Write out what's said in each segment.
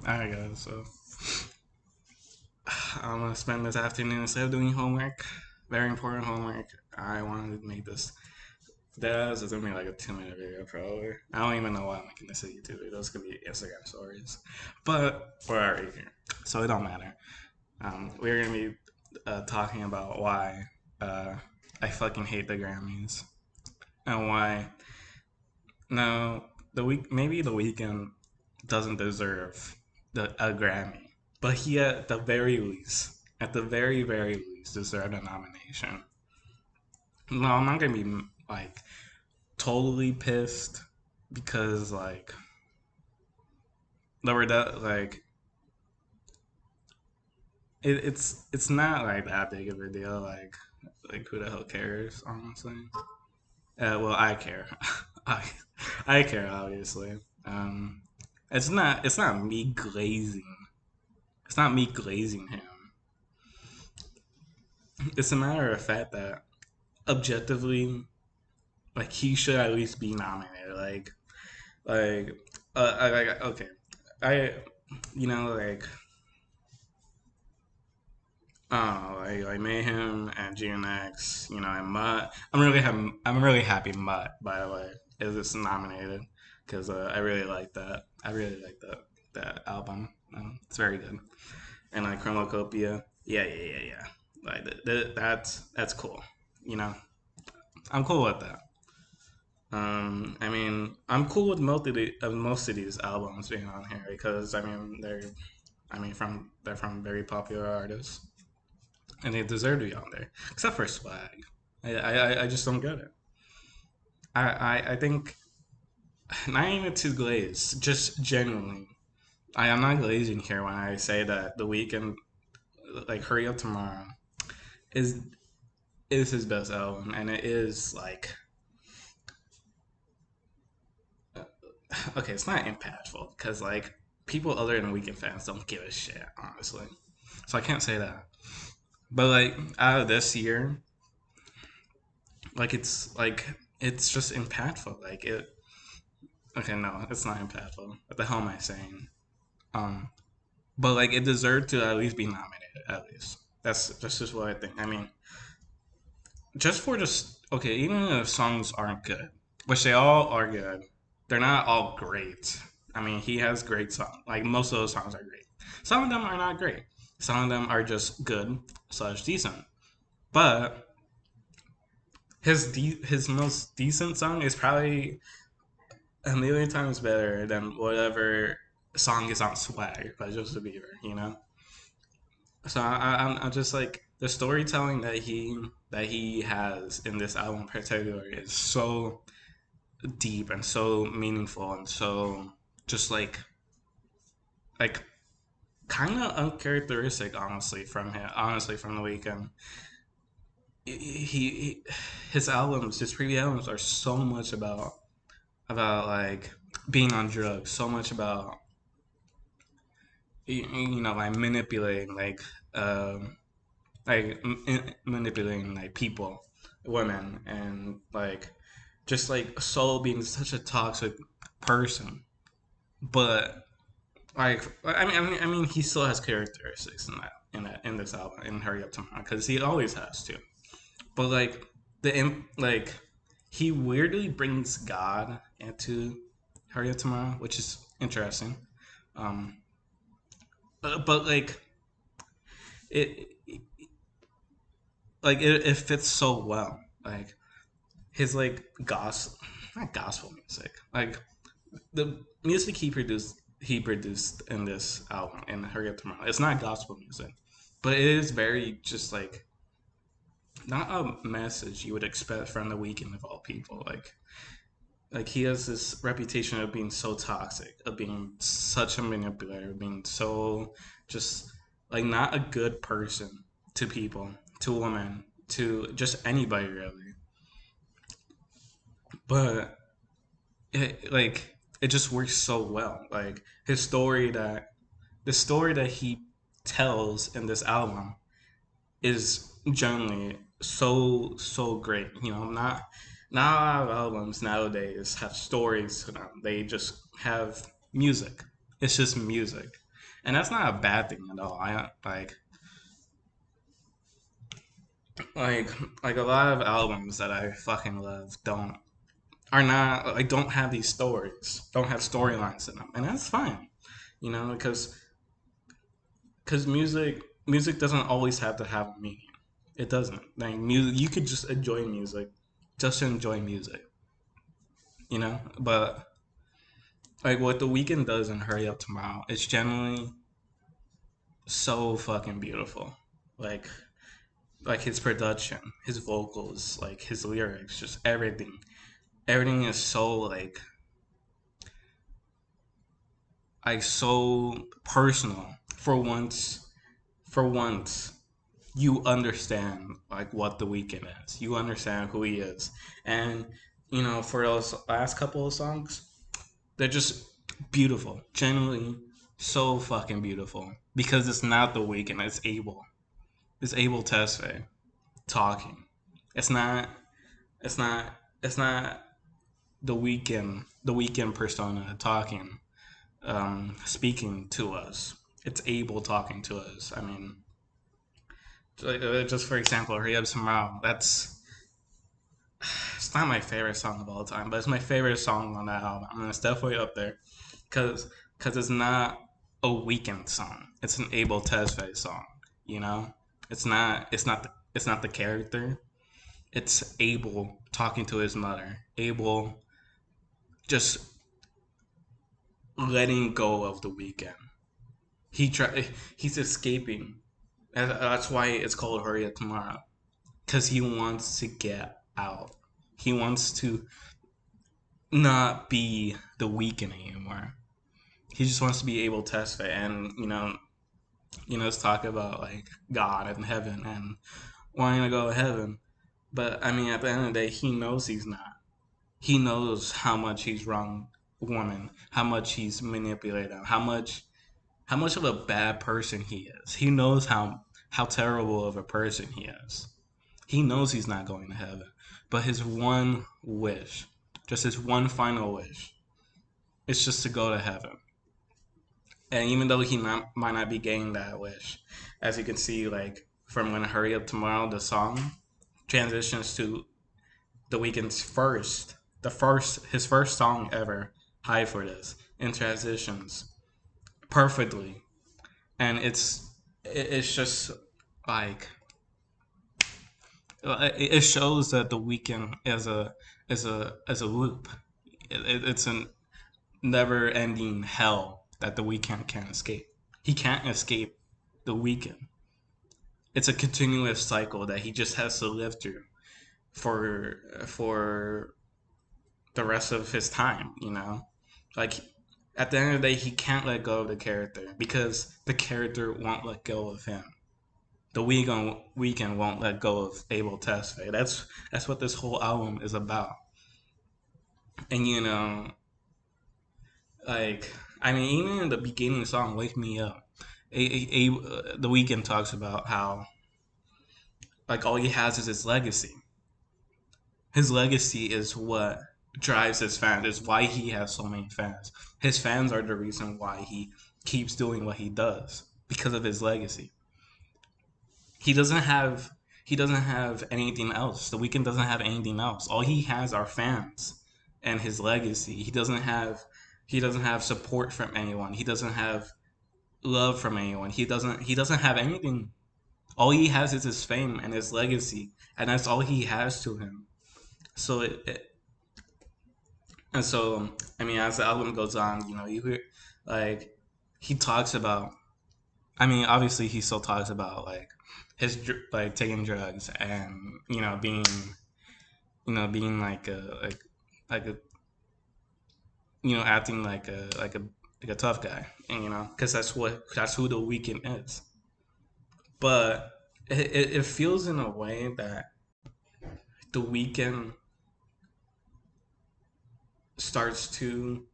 Alright, guys, so I'm gonna spend this afternoon instead of doing homework, very important homework. I wanted to make this. This is gonna be like a 2 minute video, probably. I don't even know why I'm making this a YouTube video. It's gonna be Instagram stories, but we're already here, so it don't matter. We're gonna be talking about why I fucking hate the Grammys and why no maybe the Weeknd doesn't deserve a Grammy, but he at the very least, deserved a nomination. No, I'm not gonna be like totally pissed because like it's not like that big of a deal. Like who the hell cares? Honestly, well, I care. I I care obviously. Um, it's not me glazing. It's not me glazing him. It's a matter of fact that objectively, like he should at least be nominated. Like, okay, I, like, like Mayhem and GNX, and Mutt. I'm really happy Mutt, by the way, is this nominated because I really like that. I really like that album. It's very good. And like Chromocopia, yeah. Like that's cool. You know, I'm cool with that. I mean, I'm cool with most of these albums being on here because they're from very popular artists and they deserve to be on there. Except for Swag, I just don't get it. I think not even too glazed, just genuinely. I am not glazing here when I say that the Weeknd, like Hurry Up Tomorrow, is is his best album, and it is like okay, it's not impactful because like people other than Weekend fans don't give a shit, honestly. So I can't say that. But like out of this year, it's just impactful. Like it. Okay, no, it's not impactful. What the hell am I saying? Um, but like it deserved to at least be nominated. At least that's just what I think. I mean, just for just okay, even if songs aren't good, which they all are good, they're not all great. I mean, he has great songs. Like most of those songs are great. Some of them are not great. Some of them are just good slash decent. But his most decent song is probably a million times better than whatever song is on Swag by Justin Bieber. So I'm just like the storytelling that he has in this album in particular is so deep and so meaningful and so just like kind of uncharacteristic honestly from the Weeknd. He his albums, his previous albums are so much about like being on drugs, so much about like manipulating manipulating like people, women, and like just like Soul being such a toxic person. But I mean, he still has characteristics in this album in Hurry Up Tomorrow because he always has to. But like like he weirdly brings God into Hurry Up Tomorrow, which is interesting. Um, but it it fits so well. Like his like gospel, not gospel music, like the music he produced in this album in Hurry Up Tomorrow. It's not gospel music, but it is very just like not a message you would expect from the Weeknd of all people. Like he has this reputation of being so toxic, of being such a manipulator, being so just like not a good person to people, to women, to just anybody really. But it just works so well. Like the story that he tells in this album is generally so great. Not a lot of albums nowadays have stories to them. They just have music. It's just music. and that's not a bad thing at all. I like like a lot of albums that I fucking love don't are not like don't have these stories, don't have storylines in them, and that's fine, you know, because music doesn't always have to have a meaning. It doesn't. Like music, you could just enjoy music, just enjoy music, you know. But like what the Weeknd does in "Hurry Up Tomorrow," it's generally so fucking beautiful. Like like his production, his vocals, like his lyrics, just everything. Everything is so like so personal. For once, you understand like what the Weeknd is. You understand who he is, and you know for those last couple of songs, they're just beautiful. Genuinely, so fucking beautiful because it's not the Weeknd. It's Abel. It's Abel Tesfaye talking. It's not. It's not. It's not the Weeknd persona talking, speaking to us. It's Abel talking to us. I mean, just for example, Hurry Up Tomorrow. That's it's not my favorite song of all time, but it's my favorite song on that album. I mean, it's definitely up there because it's not a Weekend song. It's an Abel Tesfaye song. You know, it's not the character. It's Abel talking to his mother. Abel just letting go of the Weekend. He's escaping. That's why it's called Hurry Up Tomorrow. Because he wants to get out. He wants to not be the Weekend anymore. He just wants to be able to test it, and let's talk about like God and heaven and wanting to go to heaven. But I mean, at the end of the day, he knows he's not. He knows how much he's wronged women, how much he's manipulated them, how much of a bad person he is. He knows how terrible of a person he is. He knows he's not going to heaven. But his one wish, just his one final wish, is just to go to heaven. And even though might not be getting that wish, as you can see, like from when Hurry Up Tomorrow, the song transitions to the Weeknd's his first song ever, High for This, and transitions perfectly. And it's just like it shows that the Weeknd is a loop. It's a never ending hell that the Weeknd can't escape. He can't escape the Weeknd. It's a continuous cycle that he just has to live through for the rest of his time. You know, like at the end of the day, he can't let go of the character because the character won't let go of him. The Weeknd won't let go of Abel Tesfaye. That's what this whole album is about. And like I mean, even in the beginning of the song, "Wake Me Up," the Weeknd talks about how like all he has is his legacy. His legacy is what drives his fans. Is why he has so many fans. His fans are the reason why he keeps doing what he does because of his legacy. He doesn't have he doesn't have anything else. The Weeknd doesn't have anything else. All he has are fans and his legacy. He doesn't have support from anyone. He doesn't have love from anyone. He doesn't have anything. All he has is his fame and his legacy, and that's all he has to him. So and so I mean, as the album goes on, you hear like he talks about. I mean, obviously, he still talks about like like taking drugs and being like a acting like a tough guy, and because that's who the Weeknd is. But it feels in a way that the Weeknd starts to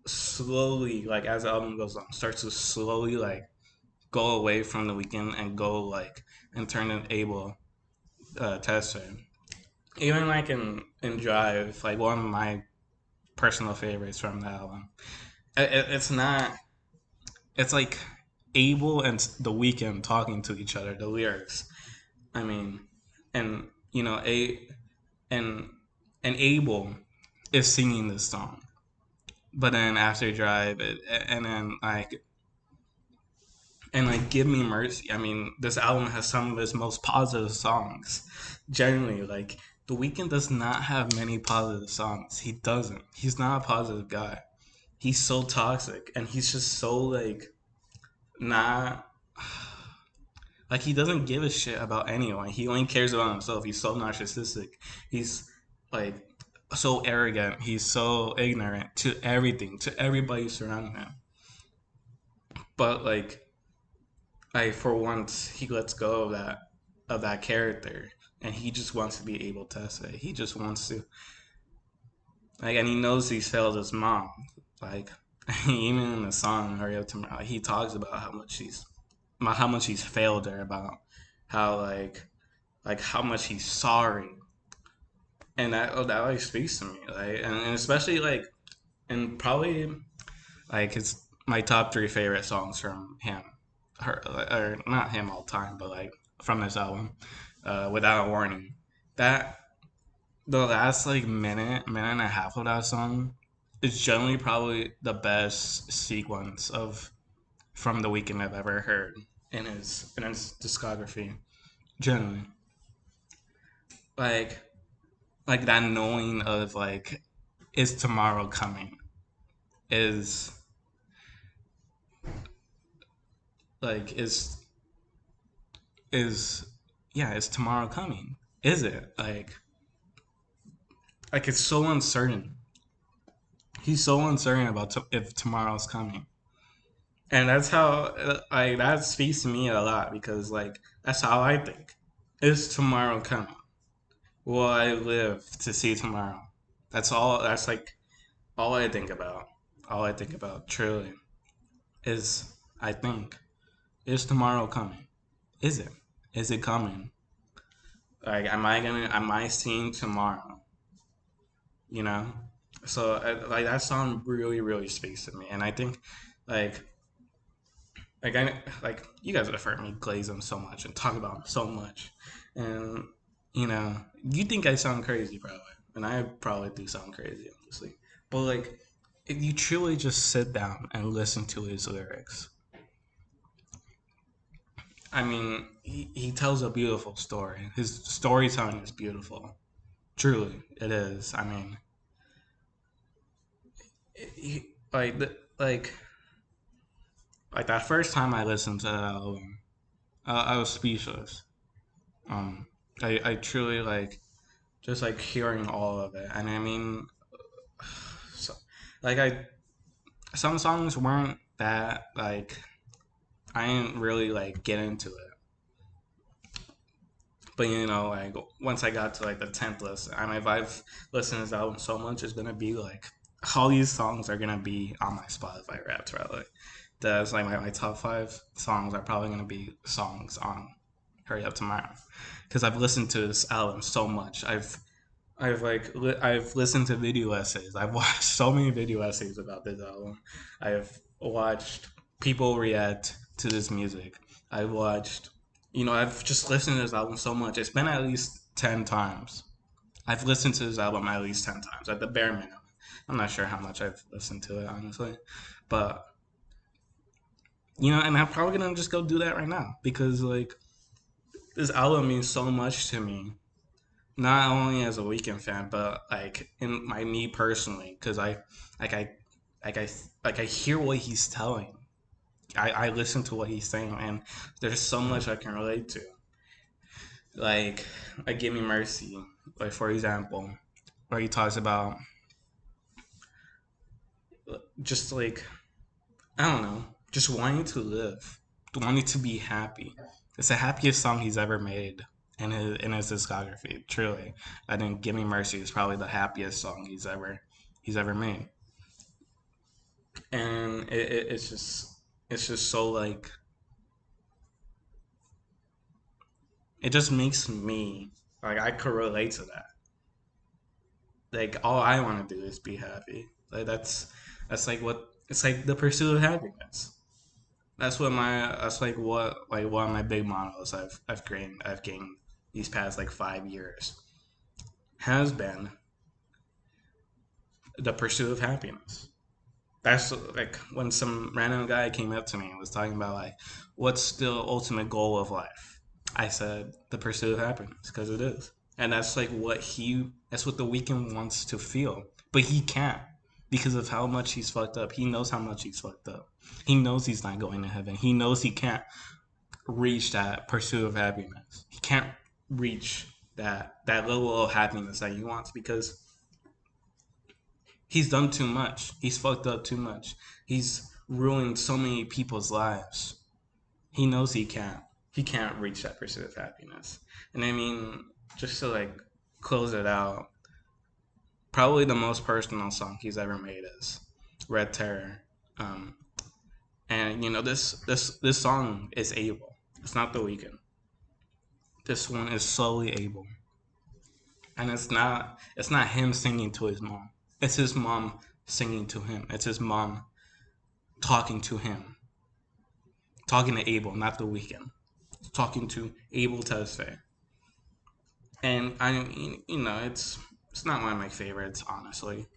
slowly, like as the album goes on, starts to slowly like go away from the Weeknd and go like and turn an Abel Tester. Even like in Drive, like one of my personal favorites from the album. It's not. it's like Abel and the Weeknd talking to each other. The lyrics. I mean, and you know, and and Abel is singing this song, but then After Drive, and then like Give Me Mercy. I mean, this album has some of its most positive songs. Generally, like The Weeknd does not have many positive songs. He doesn't. He's not a positive guy. He's so toxic, and he's just so like not like he doesn't give a shit about anyone. He only cares about himself. He's so narcissistic. He's like so arrogant. He's so ignorant to everything, to everybody surrounding him. But for once he lets go of that character, and he just wants to be able to say. He just wants to and he knows he's failed his mom. Like even in the song "Hurry Up Tomorrow," he talks about how much he's failed her, about how how much he's sorry, and that like speaks to me, like and especially and probably it's my top three favorite songs from him, or not him all time, but like from this album, Without a Warning. That the last like minute and a half of that song is generally probably the best sequence of from the Weeknd I've ever heard in his discography. Generally, like that knowing of is tomorrow coming is like is yeah, is tomorrow coming? Is it it's so uncertain. He's so uncertain about if tomorrow's coming, and that's how that speaks to me a lot because that's how I think. Is tomorrow coming? Will I live to see tomorrow? That's all. That's all I think about. All I think about truly is I think, is tomorrow coming? Is it? Is it coming? Am I seeing tomorrow? You know? So that song really speaks to me, and I think like you guys have heard me glaze him so much and talk about him so much, and you think I sound crazy probably, and I probably do sound crazy honestly, but if you truly just sit down and listen to his lyrics, I mean, he tells a beautiful story. His storytelling is beautiful. Truly, it is. I mean, he, that first time I listened to that album, I was speechless. Um, I truly just hearing all of it, and I mean, so, I some songs weren't that I didn't really get into it, but once I got to the 10th list, I mean, if I've listened to this album so much, it's gonna be all these songs are gonna be on my Spotify Wrapped, probably. That's my top five songs are probably gonna be songs on Hurry Up Tomorrow, because I've listened to this album so much. I've listened to video essays. I've watched so many video essays about this album. I've watched people react to this music. I've watched, I've just listened to this album so much. It's been at least 10 times. I've listened to this album at least 10 times at the bare minimum. I'm not sure how much I've listened to it honestly, but and I'm probably gonna just go do that right now because this album means so much to me, not only as a Weekend fan, but in my me personally, because like I like I I hear what he's telling. I listen to what he's saying, and there's so much I can relate to. Like, Give Me Mercy, for example, where he talks about just I don't know, just wanting to live, wanting to be happy. It's the happiest song he's ever made in his discography. Truly, I think "Give Me Mercy" is probably the happiest song he's ever made, and it's just so it just makes me I could relate to that. All I want to do is be happy. That's what it's like, the pursuit of happiness. that's like what like one of my big models I've gained these past like 5 years has been the pursuit of happiness. That's like when some random guy came up to me and was talking about like what's the ultimate goal of life. I said the pursuit of happiness because it is, and that's like that's what the Weeknd wants to feel, but he can't because of how much he's fucked up. He knows how much he's fucked up. He knows he's not going to heaven. He knows he can't reach that pursuit of happiness. He can't reach that level of happiness that he wants because he's done too much. He's fucked up too much. He's ruined so many people's lives. He knows he can't. He can't reach that pursuit of happiness. And I mean, just to like close it out, probably the most personal song he's ever made is Red Terror. Um, and you know this song is Abel. It's not The Weeknd. This one is solely Abel, and it's not him singing to his mom. It's his mom singing to him. It's his mom talking to him, talking to Abel, not The Weeknd, talking to Abel Tesfaye. And I mean, it's not one of my favorites, honestly.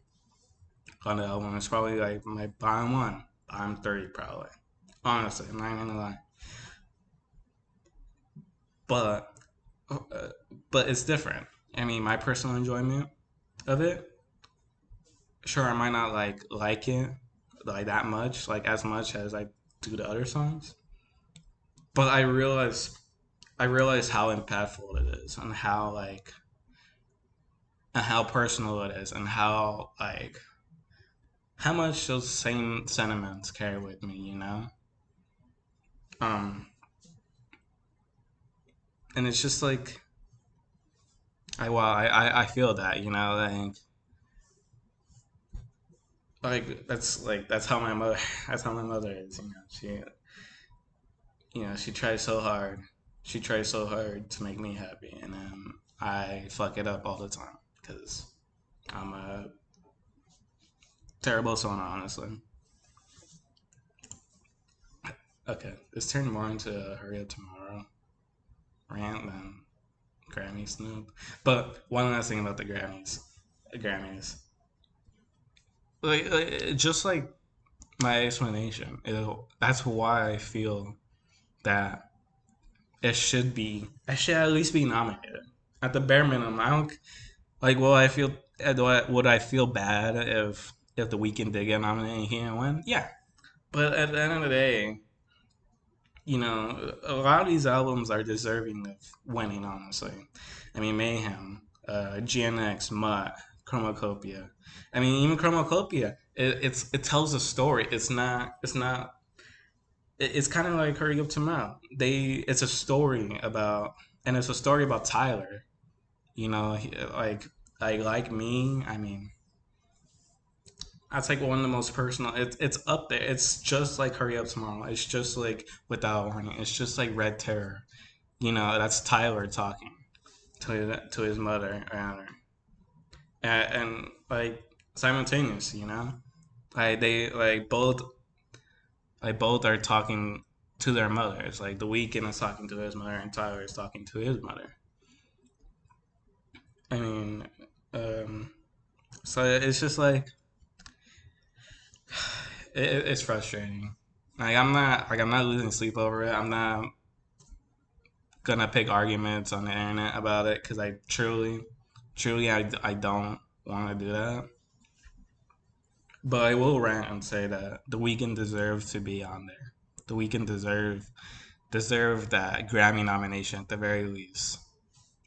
On the album, it's probably like my bottom one, bottom 30 probably. Honestly, I'm not even gonna lie. But uh, but it's different. I mean, my personal enjoyment of it, sure, I might not like it like that much, like as much as I do the other songs. But I realize how impactful it is and how personal it is and how much those same sentiments carry with me. Um, and it's just like I feel that, that's how my mother that's how my mother is. She tries so hard. She tries so hard to make me happy, and then I fuck it up all the time because I'm a terrible son, honestly. Okay, it's turned more into a hurry up tomorrow rant than Grammy Snub. But one last thing about the Grammys, just like my explanation, that's why I feel that it should at least be nominated at the bare minimum. I don't like. Would I feel bad if the Weeknd did get nominated and he didn't win? Yeah, but at the end of the day, a lot of these albums are deserving of winning. Honestly, I mean, Mayhem, GNX, Mutt, Chromacopia. I mean, even Chromacopia, it tells a story. It's kind of like Hurry Up Tomorrow. It's a story about, and it's a story about Tyler. Like me. I mean, that's like one of the most personal. It's up there. It's just like Hurry Up Tomorrow. It's just like Without Warning. It's just like Red Terror. That's Tyler talking to his mother, and like simultaneous. Like they both are talking to their mothers. Like The Weeknd is talking to his mother, and Tyler is talking to his mother. I mean, um, so it's just like it's frustrating. I'm not losing sleep over it. I'm not gonna pick arguments on the internet about it because I truly, I don't want to do that. But I will rant and say that The Weeknd deserves to be on there. The Weeknd deserve that Grammy nomination at the very least.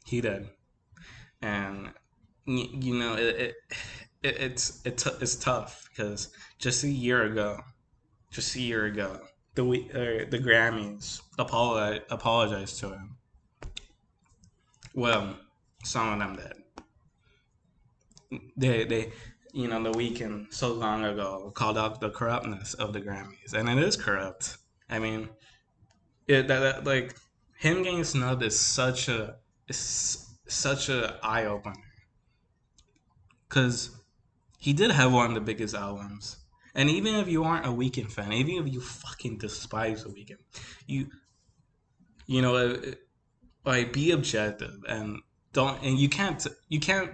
He did, and it's tough because just a year ago, the Grammys apologized to him. Well, some of them did. They The Weeknd so long ago called out the corruptness of the Grammys, and it is corrupt. I mean, like him getting snubbed is such a eye opener because he did have one of the biggest albums, And even if you aren't a Weekend fan, even if you fucking despise the Weekend, you you know like be objective and don't and you can't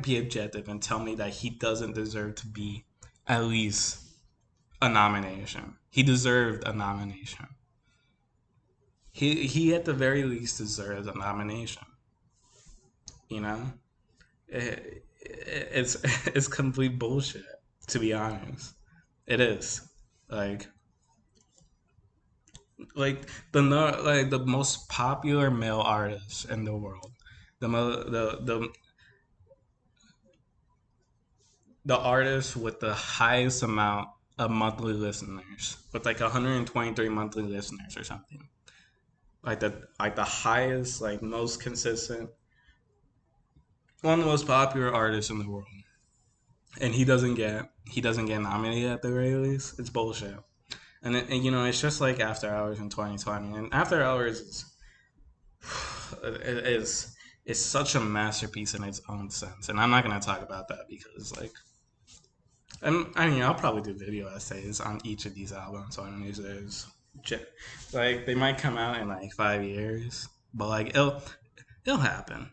be objective and tell me that he doesn't deserve to be at least a nomination. He deserved a nomination. He at the very least deserves a nomination. You know, it's it's complete bullshit, to be honest. It is like like the most popular male artist in the world, the artist with the highest amount of monthly listeners, with like 123 monthly listeners or something. Like the highest, like most consistent, one of the most popular artists in the world, and he doesn't get nominated at the very least. It's bullshit. And it's just like After Hours in 2020, and After Hours is it's such a masterpiece in its own sense. And I'm not gonna talk about that because like I mean I'll probably do video essays on each of these albums on music's like they might come out in like 5 years, but like it'll happen.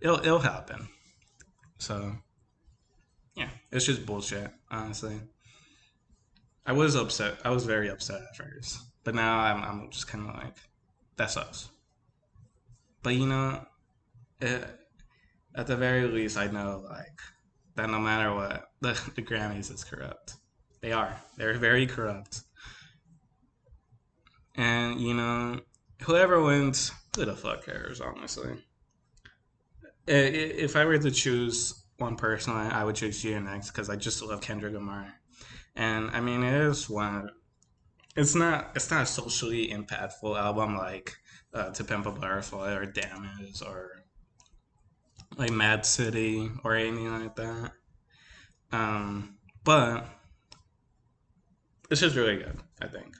It'll happen. So yeah, it's just bullshit, honestly. I was upset. I was very upset at first, but now I'm just kind of like that sucks. But it, at the very least, I know like that no matter what, the Grammys is corrupt. They are. They're very corrupt. And whoever wins, who the fuck cares? Honestly, if I were to choose one person, I would choose GNX because I just love Kendrick Lamar. And I mean, it is one. It's not a socially impactful album like To Pimp a Butterfly or Damage or like Mad City or anything like that. But it's just really good, I think.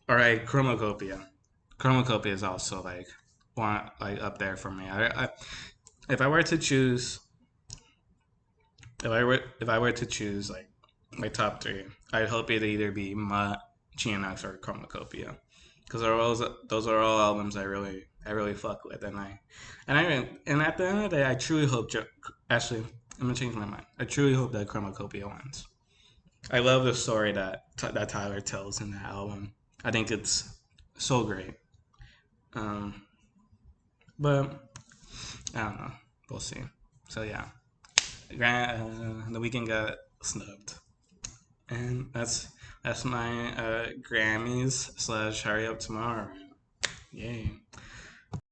All right, Chromacopia. Chromacopia is also like one like up there for me. If I were to choose, if I were to choose like my top three, I'd hope it either be Mutt, GNX, or Chromacopia, because those are all albums I really fuck with, and at the end of the day, I truly hope. Actually, I'm gonna change my mind. I truly hope that Chromacopia wins. I love the story that Tyler tells in that album. I think it's so great. Um, but I don't know. We'll see. So yeah, the Weeknd got snubbed, and that's my Grammys / Hurry Up Tomorrow. Yay.